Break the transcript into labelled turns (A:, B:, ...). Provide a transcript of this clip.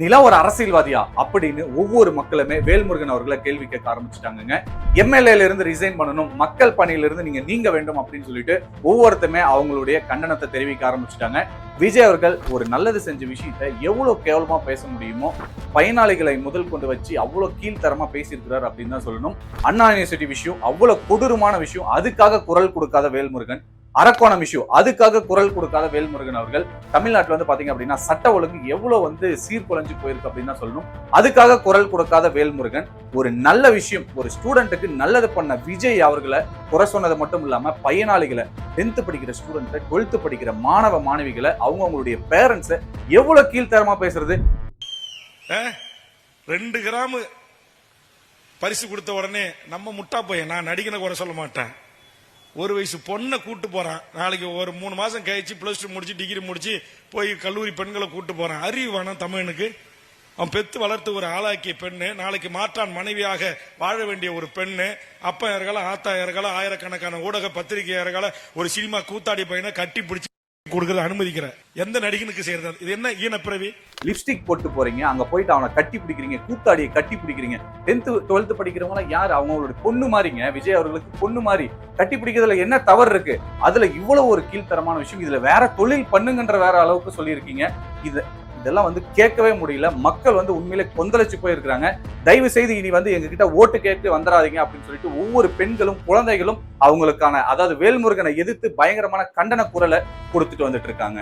A: நில ஒரு அரசியல்வாதியா அப்படின்னு ஒவ்வொரு மக்களுமே வேல்முருகன் அவர்களை கேள்வி கேட்க ஆரம்பிச்சுட்டாங்க. எம்எல்ஏல இருந்து ரிசைன் பண்ணணும், மக்கள் பணியில இருந்து நீங்க வேண்டும் அப்படின்னு சொல்லிட்டு ஒவ்வொருத்தருமே அவங்களுடைய கண்டனத்தை தெரிவிக்க ஆரம்பிச்சுட்டாங்க. விஜய் அவர்கள் ஒரு நல்லது செஞ்ச விஷயத்த எவ்வளவு கேவலமா பேச முடியுமோ பயனாளிகளை முதல் கொண்டு வச்சு அவ்வளவு கீழ்த்தரமா பேசியிருக்கிறார் அப்படின்னு தான் சொல்லணும். அண்ணா யூனிவர்சிட்டி விஷயம் அவ்வளவு கொடூரமான விஷயம், அதுக்காக குரல் கொடுக்காத வேல்முருகன். அரக்கோணம் இஷ்யூ அதுக்காக குரல் கொடுக்காத வேல்முருகன் அவர்கள். தமிழ்நாட்டில் வந்து பாத்தீங்க அப்படின்னா சட்ட ஒழுங்கு எவ்வளவு சீர்குலைஞ்சு போயிருக்கு அப்படின்னு தான் சொல்லணும். அதுக்காக குரல் கொடுக்காத வேல்முருகன். ஒரு நல்ல விஷயம், ஒரு ஸ்டூடெண்ட்டுக்கு நல்லது பண்ண விஜய் அவர்களை குறை சொன்னது மட்டும் இல்லாம பயனாளிகளை, 10th படிக்கிற ஸ்டூடெண்ட், 12th படிக்கிற மாணவ மாணவிகளை, அவங்களுடைய பேரண்ட்ஸை எவ்வளவு கீழ்த்தரமா பேசுறது.
B: 2 கிராம் பரிசு கொடுத்த உடனே நம்ம முட்டா போய் நான் நடிகனை குறை சொல்ல மாட்டேன். 1 வயசு பொண்ணை கூட்டு போறான், நாளைக்கு ஒரு 3 மாசம் கழிச்சு +2 முடிச்சு டிகிரி முடிச்சு போய் கல்லூரி பெண்களை கூட்டு போறான். அறிவு வேணாம் தமிழனுக்கு? அவன் பெத்து வளர்த்து ஒரு ஆளாக்கிய பெண்ணு, நாளைக்கு மாற்றான் மனைவியாக வாழ வேண்டிய ஒரு பெண்ணு, அப்பா இறகல ஆத்தா இறகல ஆயிரக்கணக்கான ஊடக பத்திரிகை இறகல ஒரு சினிமா கூத்தாடி பையனை கட்டி பிடிச்சி கொடுக்கறது அனுமதிக்கிற எந்த நடிகனுக்கு செய்யறது? இது என்ன ஈனப்பிறவி?
A: லிப்ஸ்டிக் போட்டு போறீங்க, அங்க போயிட்டு அவனை கட்டி பிடிக்கிறீங்க, கூத்தாடியை கட்டி பிடிக்கிறீங்க. 10th 12th படிக்கிறவங்க யாரு? அவங்களோட பொண்ணு மாதிரிங்க. விஜய் அவர்களுக்கு பொண்ணு மாதிரி கட்டி பிடிக்கிறதுல என்ன தவறு இருக்கு? அதுல இவ்வளவு ஒரு கீழ்த்தரமான விஷயம். இதுல வேற தொழில் பண்ணுங்கன்ற வேற அளவுக்கு சொல்லியிருக்கீங்க. இதெல்லாம் கேட்கவே முடியல. மக்கள் உண்மையிலே கொந்தளிச்சு போயிருக்கிறாங்க. தயவு செய்து இனி எங்ககிட்ட ஓட்டு கேட்டு வந்துடாதீங்க அப்படின்னு சொல்லிட்டு ஒவ்வொரு பெண்களும் குழந்தைகளும் அவங்களுக்கான, அதாவது வேல்முருகனை எதிர்த்து பயங்கரமான கண்டன குரலை கொடுத்துட்டு வந்துட்டு இருக்காங்க.